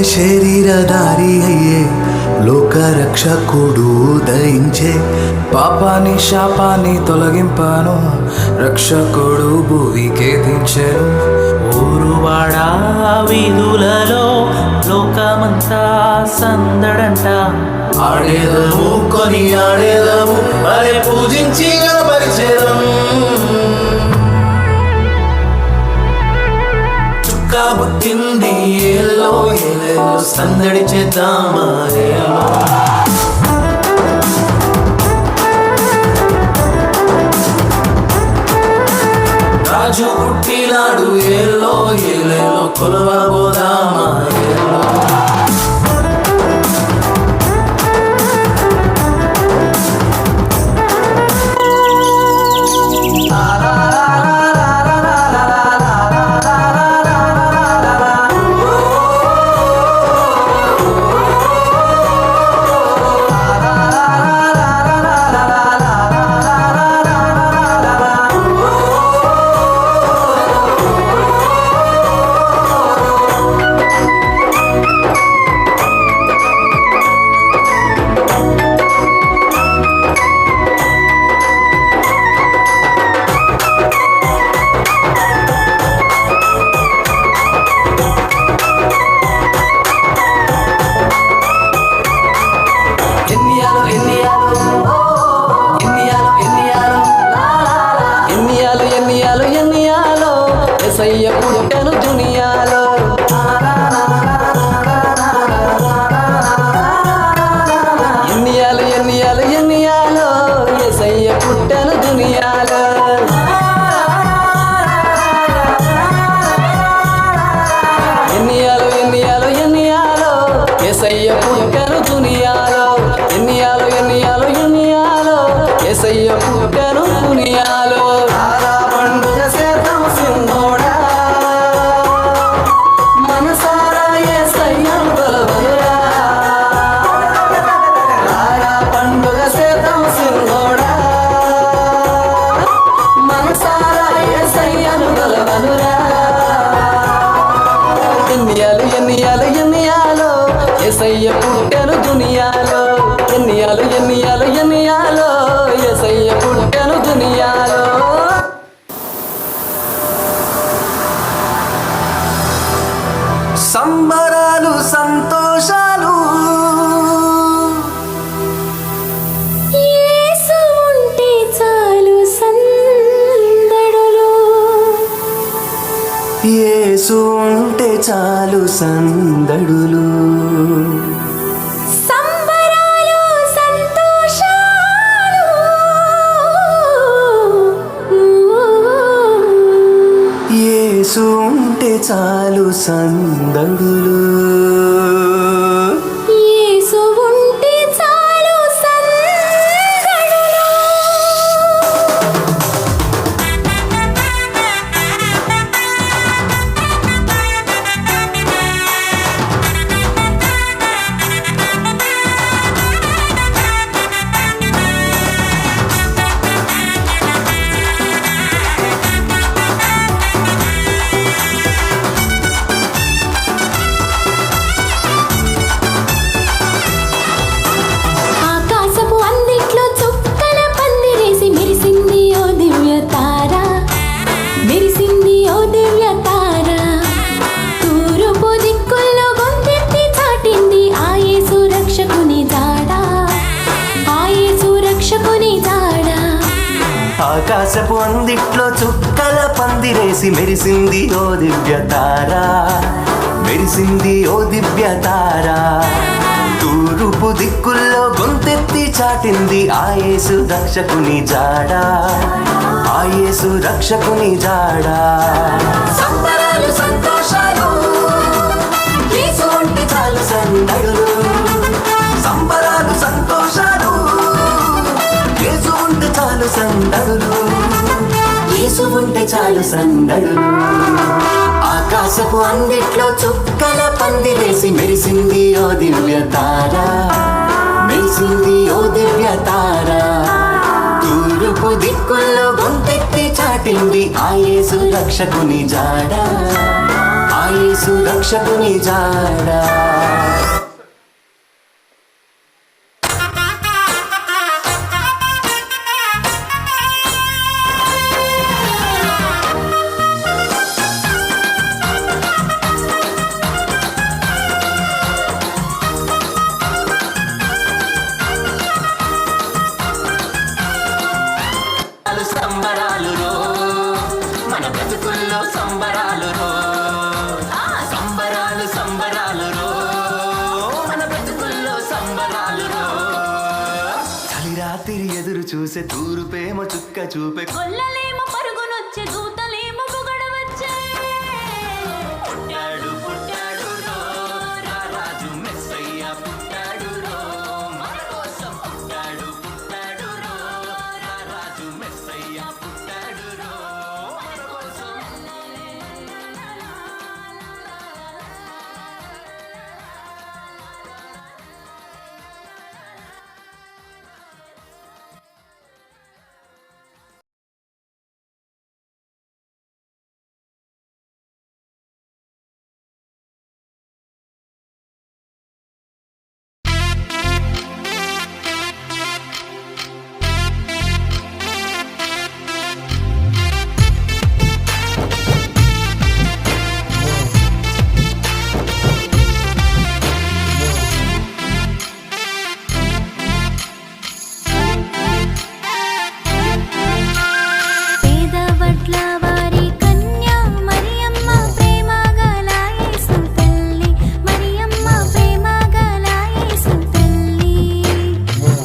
శరీరధారి అయ్యే లోకరక్షకుడు ఉదయించే పాపాన్ని శాపాన్ని తొలగింపాను రక్షకుడు భూమికే దించెను. ఊరువాడా వీధులలో లోకమంతా సందడంట. ఆడేదము కొని ఆడేదము మరి పూజించి గణపరిచేదం. చుక్కా పుట్టింది ఏలో ఏలేలో సందడి చేద్దామా ఏలో. రాజు పుట్టినాడు ఏలో ఏలేలో కొలవబోదామా ఏలో. యేసయ్య పుట్టెను దునియాలో. ఎన్నియాలు ఎన్నియాలు ఎన్నియాలో యేసయ్య పుట్టెను దునియాలో. ఎన్నియాలు ఎన్నియాలు ఎన్నియాలో యేసయ్య పుట్టెను దునియాలో. ఎన్నియాలు ఎన్నియాలు ఎన్నియాలో యేసయ్య పుట్టెను దునియాలో. పండుగ చేద్దాం సింధోడా మనసారా యేసయ్యను కొలవనురా. పండుగ చేద్దాం సింధోడా మనసారా యేసయ్యను కొలవనురా. ఎన్నియాలు ఎన్నియాలు ఎన్నియాలో యేసయ్య పుట్టెను దునియాలో. ఎన్నియాలు ఎన్నియాలు ఎన్నియాలో యేసయ్య పుట్టెను దునియాలో. సంబరాలు సంతోషాలు యేసు ఉంటే చాలు సందడులు. యేసు ఉంటే చాలు సందడులు. సంబరాలు సంతోషాలు యేసు ఉంటే చాలు సందడులు. యేసు ఉంటే చాలు సందడులు. ఆకాశపు అందిట్లో చుక్కల పందిరేసి మెరిసింది ఓ దివ్య తార. మెరిసింది ఓ దివ్య తార. తూర్పు దిక్కుల్లో గొంతెత్తి చాటింది ఆ యేసు రక్షకుని జాడ. ఆ యేసు రక్షకుని జాడ. ఆకాశపు అందిట్లో చుక్కల పందిరేసి మెరిసింది ఓ దివ్య తార. మెరిసింది ఓ దివ్య తార. తూర్పు దిక్కుల్లో గొంతెత్తి చాటింది ఆ యేసు రక్షకుని జాడ. ఆ యేసు రక్షకుని జాడ. సంబరాలు సంతోషాలు యేసు ఉంటే చాలు సందడులు. సంబరాలు సంతోషాలు యేసు ఉంటే చాలు సందడులు. యేసు ఉంటే చాలు సందడులు. ఆకాశపు అందిట్లో చుక్కల పందిరేసి మెరిసింది ఓ దివ్య తార. మెరిసింది ఓ దివ్య తార. తూర్పు దిక్కుల్లో గొంతెత్తి చాటింది ఆ యేసు రక్షకుని జాడ. ఆ ఆ యేసు రక్షకుని జాడా. సంబరాలు రో మన బ్రతుకుల్లో సంబరాలు రో, సంబరాలు సంబరాలు రో మన బ్రతుకుల్లో సంబరాలు రో. చలి రాత్రి ఎదురు చూసే తూరుపేమో చుక్క చూపే, కొల్లలేమో పరుగునొచ్చే దూతలేమో పొగడవచ్చే. పుట్టాడు పుట్టాడు రో రా రాజు మెస్సయ్య పుట్టాడు రో, మన కోసం పుట్టాడు పుట్టాడు రో రా రాజు మెస్సయ్య పుట్టాడు రో, మన కోసం. పేదవడ్ల వారి కన్య మరియమ్మ ప్రేమ గల యేసు తల్లి, మరియమ్మ ప్రేమ గల యేసు తల్లి.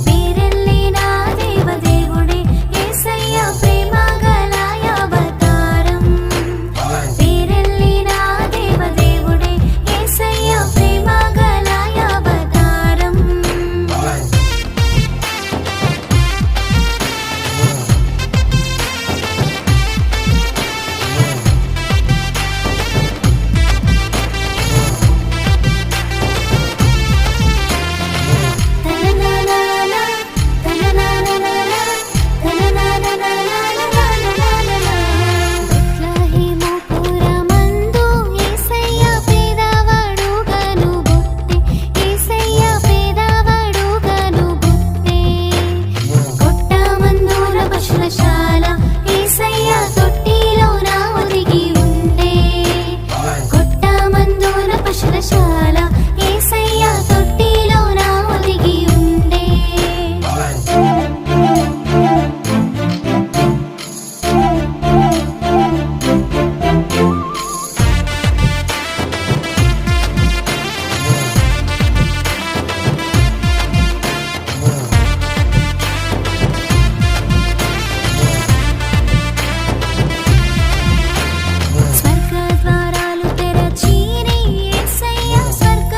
పేరెళ్ళిన దేవదేవుడే యేసయ్య ప్రేమ గల అవతారం. పేరెళ్ళిన దేవదేవుడే యేసయ్య ప్రేమ గల అవతారం. బెత్లెహేముపురమందు యేసయ్య పేదవాడుగను పుట్టె, యేసయ్య పేదవాడుగను పుట్టె. కొట్టమందున పశులశాల యేసయ్య తొట్టిలోన ఒదిగి ఉండే. కొట్టమందున పశులశాల యేసయ్య తొట్టిలోన ఒదిగి ఉండే. స్వర్గద్వారాలు తెరచిరి యేసయ్య స్వర్గ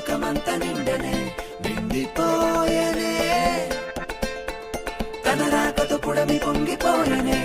లోకమంత నిండనే నిండిపోయనే తన రాకతో పుడమి పొంగిపోయనే